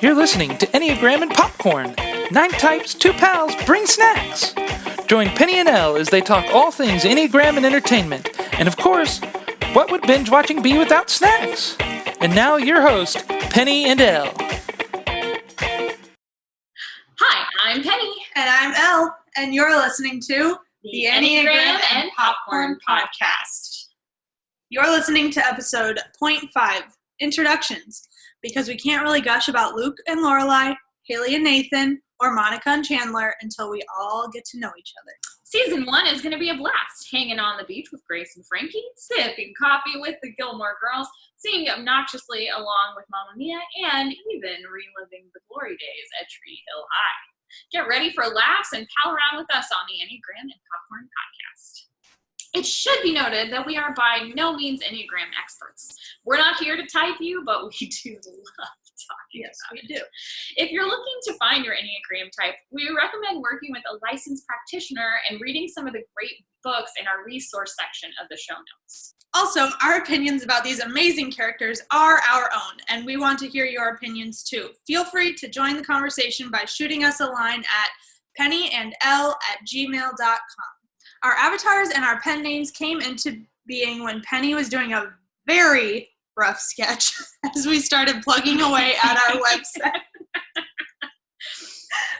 You're listening to Enneagram and Popcorn. 9 types, 2 pals, bring snacks. Join Penny and Elle as they talk all things Enneagram and entertainment. And of course, what would binge watching be without snacks? And now your host, Penny and Elle. Hi, I'm Penny. And I'm Elle. And you're listening to the Enneagram and Popcorn Podcast. You're listening to episode 0.5, Introductions, because we can't really gush about Luke and Lorelai, Haley and Nathan, or Monica and Chandler until we all get to know each other. Season 1 is going to be a blast, hanging on the beach with Grace and Frankie, sipping coffee with the Gilmore Girls, singing obnoxiously along with Mamma Mia, and even reliving the glory days at Tree Hill High. Get ready for laughs and pal around with us on the Enneagram and Popcorn Podcast. It should be noted that we are by no means Enneagram experts. We're not here to type you, but we do love talking about it. Do. If you're looking to find your Enneagram type, we recommend working with a licensed practitioner and reading some of the great books in our resource section of the show notes. Also, our opinions about these amazing characters are our own, and we want to hear your opinions too. Feel free to join the conversation by shooting us a line at pennyandl@gmail.com. Our avatars and our pen names came into being when Penny was doing a very rough sketch as we started plugging away at our website.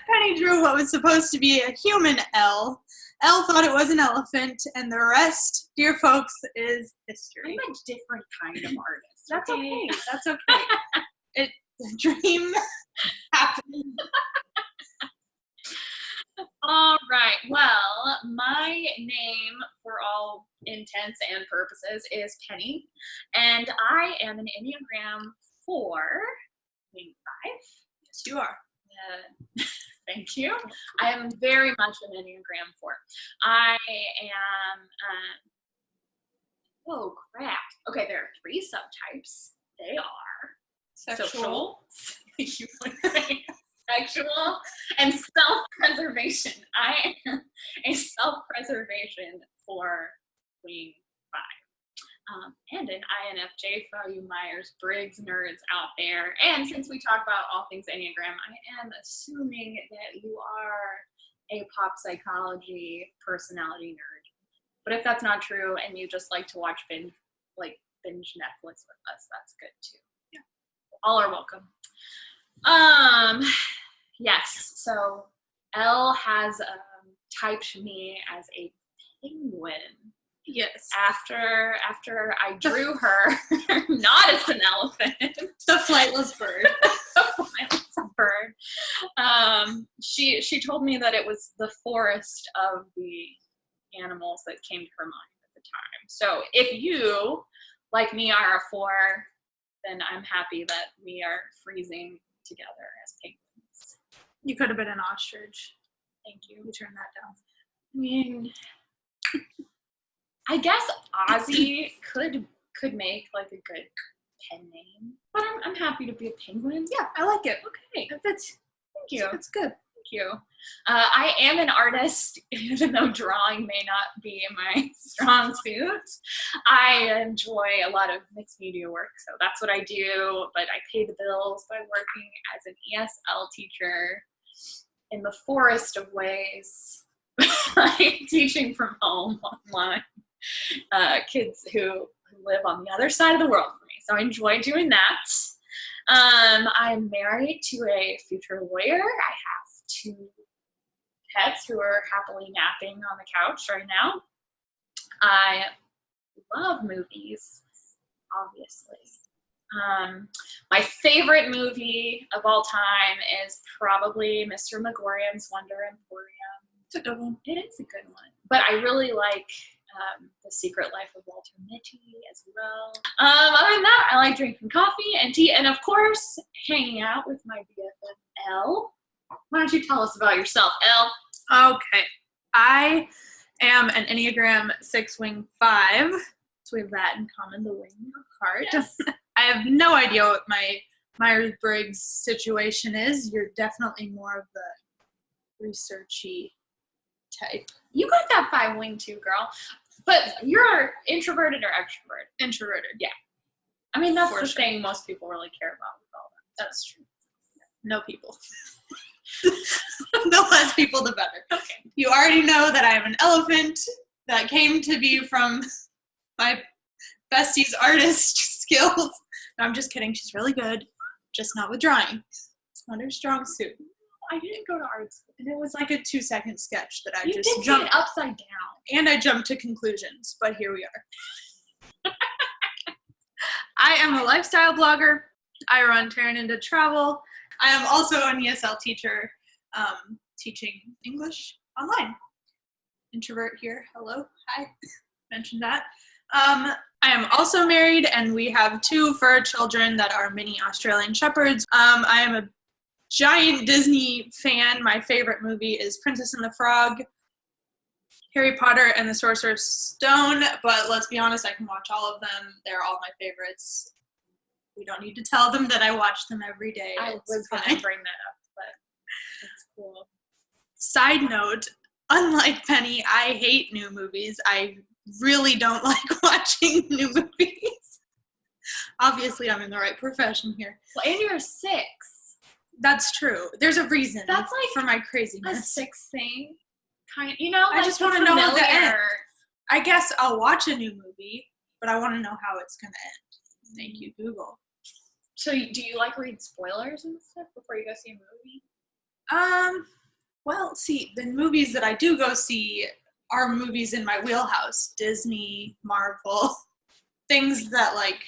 Penny drew what was supposed to be a human Elle. Elle thought it was an elephant, and the rest, dear folks, is history. I'm a different kind of artist. That's okay. That's okay. The dream happened. All right. Well, my name, for all intents and purposes, is Penny, and I am an Enneagram 4, wing 5. Yes, you are. Thank you. I am very much an Enneagram 4. I am, oh crap. Okay, there are 3 subtypes. They are Sexual. You would say sexual and self-preservation. I am a self-preservation for wing 5. And an INFJ for all you Myers-Briggs nerds out there. And since we talk about all things Enneagram, I am assuming that you are a pop psychology personality nerd. But if that's not true and you just like to watch binge Netflix with us, that's good too. Yeah. All are welcome. Yes, so Elle has typed me as a penguin. Yes. After I drew her, not as an elephant. The flightless bird. The flightless bird. She told me that it was the forest of the animals that came to her mind at the time. So if you, like me, are a 4, then I'm happy that we are freezing together as penguins. You could have been an ostrich. Thank you. You turned that down. I mean, I guess Ozzy could make like a good pen name, but I'm happy to be a penguin. Yeah, I like it. Okay, Thank you. It's good. Thank you. I am an artist, even though drawing may not be my strong suit. I enjoy a lot of mixed media work, so that's what I do. But I pay the bills by working as an ESL teacher in the forest of ways, like teaching from home online. Kids who live on the other side of the world from me. So I enjoy doing that. I'm married to a future lawyer. I have 2 pets who are happily napping on the couch right now. I love movies, obviously. My favorite movie of all time is probably Mr. Megorium's Wonder Emporium. It's a good one. It is a good one. But I really like The Secret Life of Walter Mitty as well. Other than that, I like drinking coffee and tea, and of course, hanging out with my BFF, Elle. Why don't you tell us about yourself, Elle? Okay. I am an Enneagram 6 wing 5. So we have that in common, the wing of heart. Yes. I have no idea what my Myers-Briggs situation is. You're definitely more of the researchy type. You got that 5 wing too, girl. But you're introverted or extroverted? Introverted. Yeah. I mean, that's For the sure. thing most people really care about with all that. That's true. No people. The less people, the better. Okay. You already know that I am an elephant that came to be from my bestie's artist skills. No, I'm just kidding. She's really good, just not with drawing. It's not her strong suit. I didn't go to art school. And it was like a 2-second sketch that I You just did jumped it upside down. and I jumped to conclusions, but here we are. I am a lifestyle blogger. I run Turn Into Travel. I am also an ESL teacher, teaching English online. Introvert here. Hello. Hi. Mentioned that. I am also married, and we have 2 fur children that are mini Australian Shepherds. I am a giant Disney fan. My favorite movie is Princess and the Frog, Harry Potter and the Sorcerer's Stone, but let's be honest, I can watch all of them. They're all my favorites. We don't need to tell them that I watch them every day. I was going to bring that up, but that's cool. Side note, unlike Penny, I hate new movies. I really don't like watching new movies. Obviously, I'm in the right profession here. Well, and you're 6. That's true. There's a reason. That's like for my A craziness. 6 thing. I I just want to know what the end. I guess I'll watch a new movie, but I want to know how it's going to end. Thank you, Google. So do you like read spoilers and stuff before you go see a movie? Well, see, the movies that I do go see are movies in my wheelhouse. Disney, Marvel, things that, like,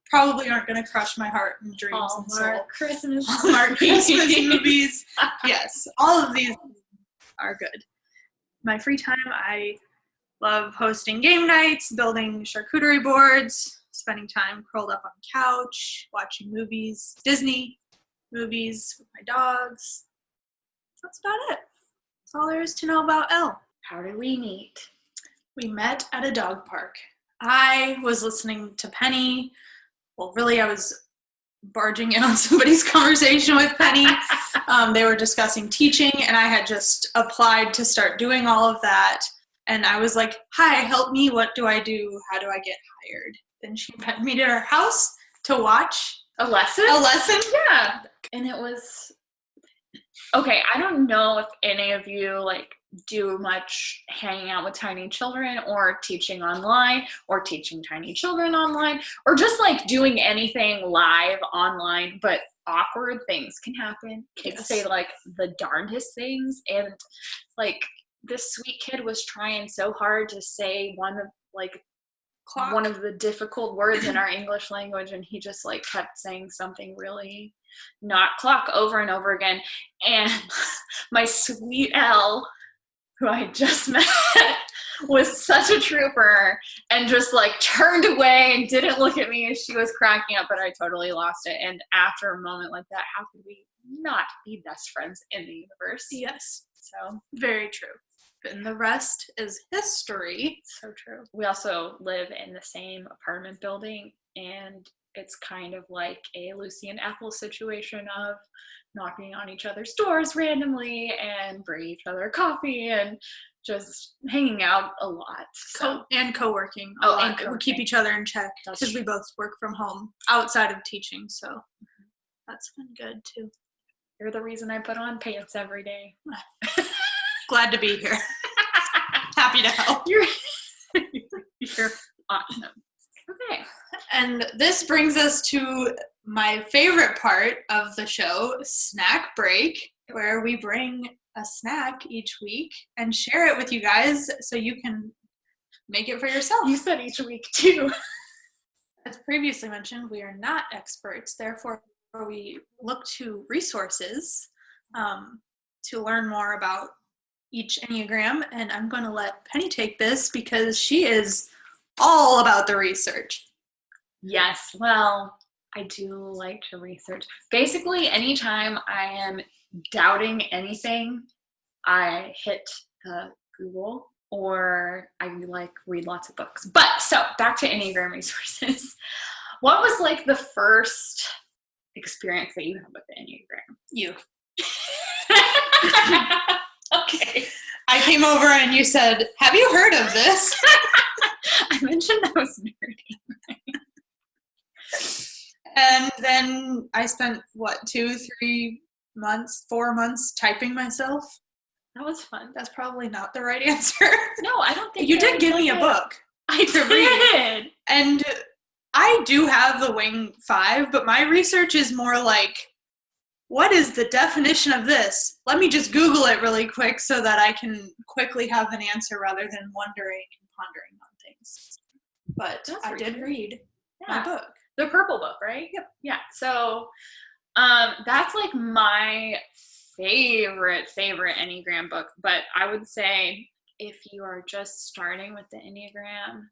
probably aren't going to crush my heart and dreams and soul. Christmas Movies. Yes, all of these are good. My free time, I love hosting game nights, building charcuterie boards, spending time curled up on the couch, watching movies, Disney movies with my dogs. That's about it. That's all there is to know about Elle. How did we meet? We met at a dog park. I was listening to Penny. Well, really, I was barging in on somebody's conversation with Penny. They were discussing teaching, and I had just applied to start doing all of that. And I was like, hi, help me. What do I do? How do I get hired? Then she met me to her house to watch A lesson? a lesson. Yeah. And it was, okay, I don't know if any of you, like, do much hanging out with tiny children or teaching online or teaching tiny children online or just, like, doing anything live online, but awkward things can happen. Kids say, like, the darndest things, and, like, this sweet kid was trying so hard to say one of the difficult words in our English language, and he just, like, kept saying something really not clock over and over again. And my sweet Elle, who I had just met, was such a trooper and just, like, turned away and didn't look at me as she was cracking up, but I totally lost it. And after a moment like that, how could we not be best friends in the universe? Yes. So Very true. And the rest is history. so true. We also live in the same apartment building, and it's kind of like a Lucy and Ethel situation of knocking on each other's doors randomly and bringing each other coffee and just hanging out a lot. So And co-working. Oh, a and lot. We co-working. keep each other in check That's because we both work from home outside of teaching. So that's been good too. you're the reason I put on pants every day. Glad to be here. Happy to help. You're awesome. Okay. And this brings us to my favorite part of the show, Snack Break, where we bring a snack each week and share it with you guys so you can make it for yourself. You said each week too. As previously mentioned, we are not experts, therefore we look to resources to learn more about each Enneagram, and I'm going to let Penny take this because she is all about the research. Yes, well, I do like to research. Basically, anytime I am doubting anything, I hit Google or I read lots of books. But so back to Enneagram resources. What was like the first experience that you had with the Enneagram? You. Okay. I came over and you said, have you heard of this? I mentioned I was nerdy. And then I spent, 2-3 4 months typing myself. That was fun. That's probably not the right answer. No, I don't think you did give me a book. I did. And I do have the Wing 5, but my research is more like, what is the definition of this? Let me just Google it really quick so that I can quickly have an answer rather than wondering and pondering on things. But I did read my book. The purple book, right? Yep. Yeah. So that's like my favorite Enneagram book. But I would say if you are just starting with the Enneagram,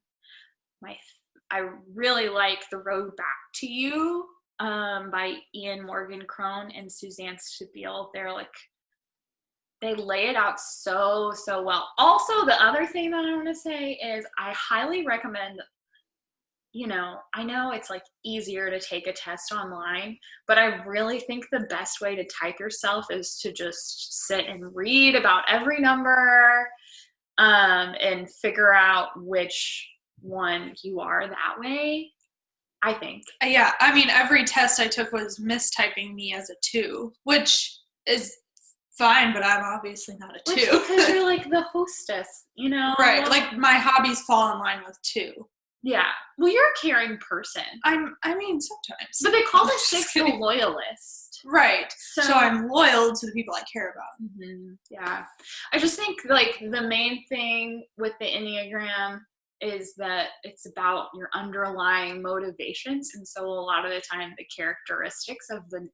I really like The Road Back to You by Ian Morgan Crone and Suzanne Stabile. They lay it out so well. Also, the other thing that I want to say is I highly recommend, I know it's like easier to take a test online, but I really think the best way to type yourself is to just sit and read about every number and figure out which one you are that way, I think. Yeah, I mean, every test I took was mistyping me as a 2, which is fine, but I'm obviously not a 2. Because you're like the hostess, Right, like my hobbies fall in line with 2. Yeah. Well, you're a caring person. I mean, sometimes. But they call the 6 the loyalist. Right. So I'm loyal to the people I care about. Mm-hmm. Yeah. I just think, like, the main thing with the Enneagram is that it's about your underlying motivations. And so a lot of the time, the characteristics of the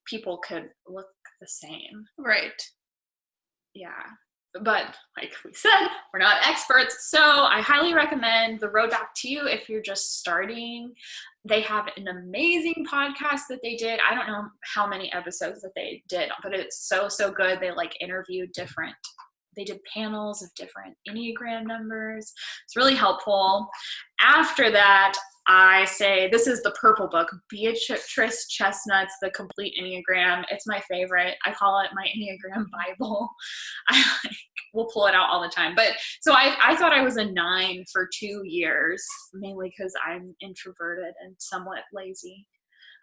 people could look the same. Right. Yeah. But like we said, we're not experts. So I highly recommend The Road Back to You if you're just starting. They have an amazing podcast that they did. I don't know how many episodes that they did, but it's so good. They interviewed they did panels of different Enneagram numbers. It's really helpful. After that, I say this is the purple book, Beatrice Chestnut's The Complete Enneagram. It's my favorite. I call it my Enneagram Bible. We'll pull it out all the time. But so I thought I was a 9 for 2 years, mainly because I'm introverted and somewhat lazy.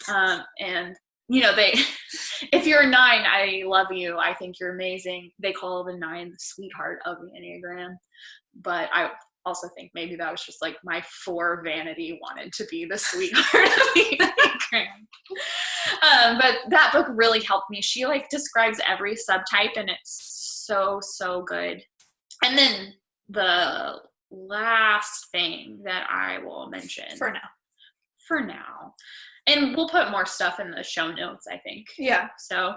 And if you're a 9, I love you. I think you're amazing. They call the 9 the sweetheart of the Enneagram. But I also think maybe that was just like my 4 vanity wanted to be the sweetheart of the Enneagram. But that book really helped me. She describes every subtype and it's so good. And then the last thing that I will mention for now, and we'll put more stuff in the show notes, I think. Yeah. So,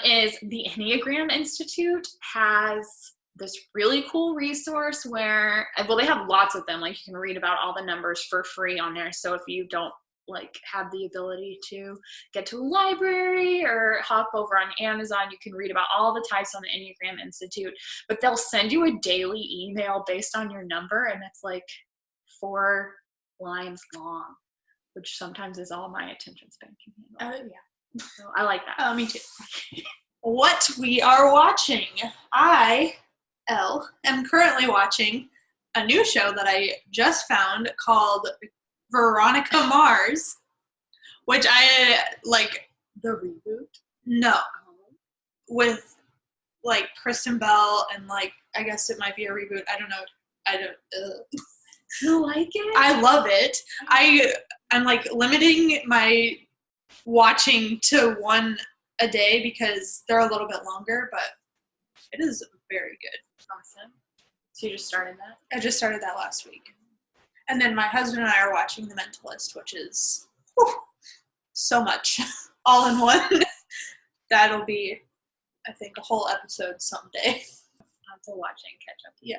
is the Enneagram Institute has this really cool resource where, they have lots of them. You can read about all the numbers for free on there. So if you don't have the ability to get to a library or hop over on Amazon, you can read about all the types on the Enneagram Institute. But they'll send you a daily email based on your number, and it's 4 lines long, which sometimes is all my attention span can handle. Yeah. So I like that. Oh, me too. What we are watching. I am currently watching a new show that I just found called Veronica Mars, which I the reboot. No, with Kristen Bell and I guess it might be a reboot. I don't know. You like it? I love it. I'm limiting my watching to 1 a day because they're a little bit longer, but it is very good. Awesome. So you just started that? I just started that last week. And then my husband and I are watching The Mentalist, which is so much all in one. That'll be, I think, a whole episode someday. I'll have to watch it and catch up. Yeah.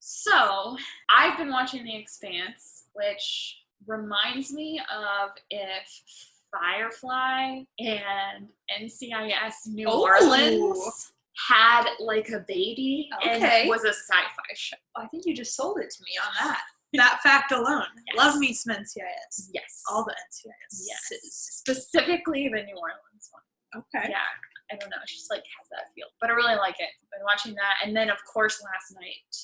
So I've been watching The Expanse, which reminds me of if Firefly and NCIS New Orleans had a baby and was a sci-fi show. I think you just sold it to me on that. That fact alone. Yes. Love me some NCIS. Yes. All the NCIS. Yes. Specifically the New Orleans one. Okay. Yeah. I don't know. It just has that feel. But I really like it. I've been watching that. And then, of course, last night,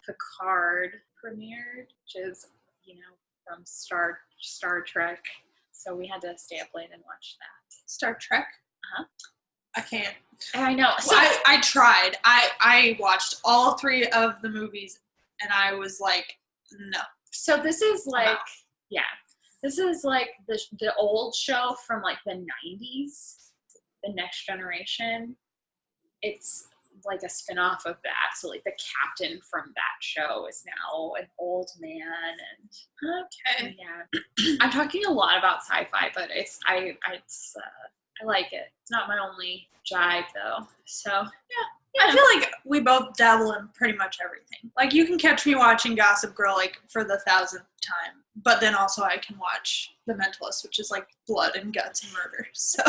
Picard premiered, which is, from Star Trek. So we had to stay up late and watch that. Star Trek? I can't. I know. So I tried. I watched all 3 of the movies, and I was like, no. So this is like, this is like the old show from like the 90s, The Next Generation. It's like a spin-off of that. So like the captain from that show is now an old man, and I'm talking a lot about sci-fi, but I like it. It's not my only jive though. So I feel like we both dabble in pretty much everything. Like, you can catch me watching Gossip Girl, like, for the 1000th time. But then also I can watch The Mentalist, which is, like, blood and guts and murder. So.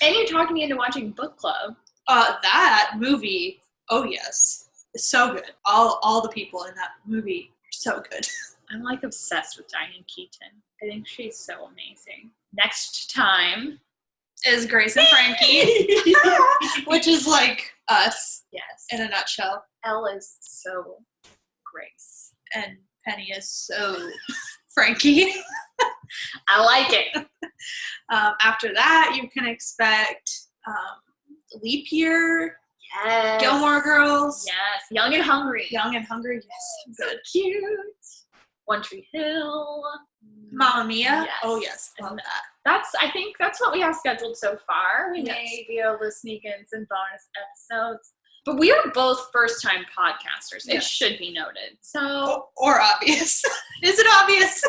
And you talked me into watching Book Club. That movie, oh yes, is so good. All the people in that movie are so good. I'm, like, obsessed with Diane Keaton. I think she's so amazing. Next time is Grace and Frankie, which is like us. Yes. In a nutshell. Elle is so Grace. And Penny is so Frankie. I like it. After that, you can expect Leap Year. Yes. Gilmore Girls. Yes. Young and Hungry. Young and Hungry. Yes. So cute. One Tree Hill. Mamma Mia. Yes. Oh yes, love that. I think that's what we have scheduled so far. We may be able to sneak in some bonus episodes. But we are both first-time podcasters. It should be noted. So, or obvious. Is it obvious?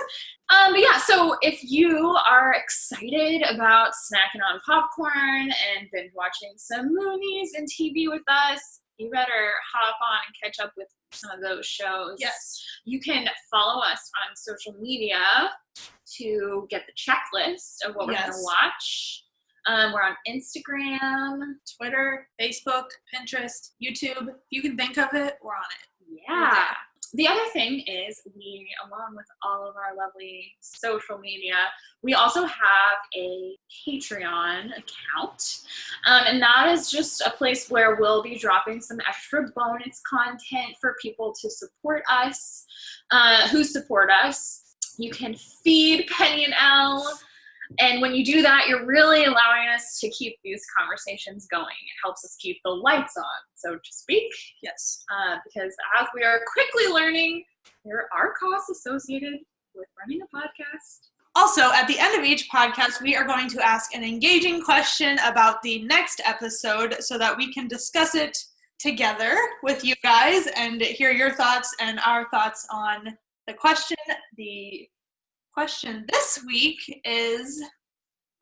But yeah, so if you are excited about snacking on popcorn and binge watching some movies and TV with us, you better hop on and catch up with some of those shows. Yes. You can follow us on social media to get the checklist of what we're going to watch. We're on Instagram, Twitter, Facebook, Pinterest, YouTube. If you can think of it, we're on it. Yeah. The other thing is we, along with all of our lovely social media, we also have a Patreon account. And that is just a place where we'll be dropping some extra bonus content for people to support us, who support us. You can feed Penny and Elle. And when you do that, you're really allowing us to keep these conversations going. It helps us keep the lights on, so to speak. Yes. Because as we are quickly learning, there are costs associated with running a podcast. Also, at the end of each podcast, we are going to ask an engaging question about the next episode so that we can discuss it together with you guys and hear your thoughts and our thoughts on the question. The question this week is,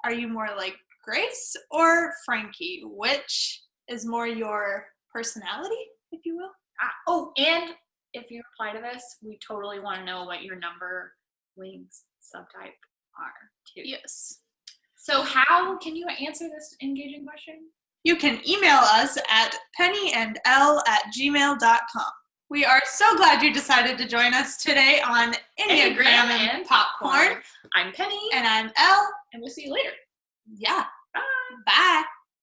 are you more like Grace or Frankie? Which is more your personality, if you will? Oh, and if you reply to this, we totally want to know what your number, wings, subtype are, too. Yes. So how can you answer this engaging question? You can email us at pennyandl@gmail.com. We are so glad you decided to join us today on Enneagram and Popcorn. I'm Penny. And I'm Elle. And we'll see you later. Yeah. Bye. Bye.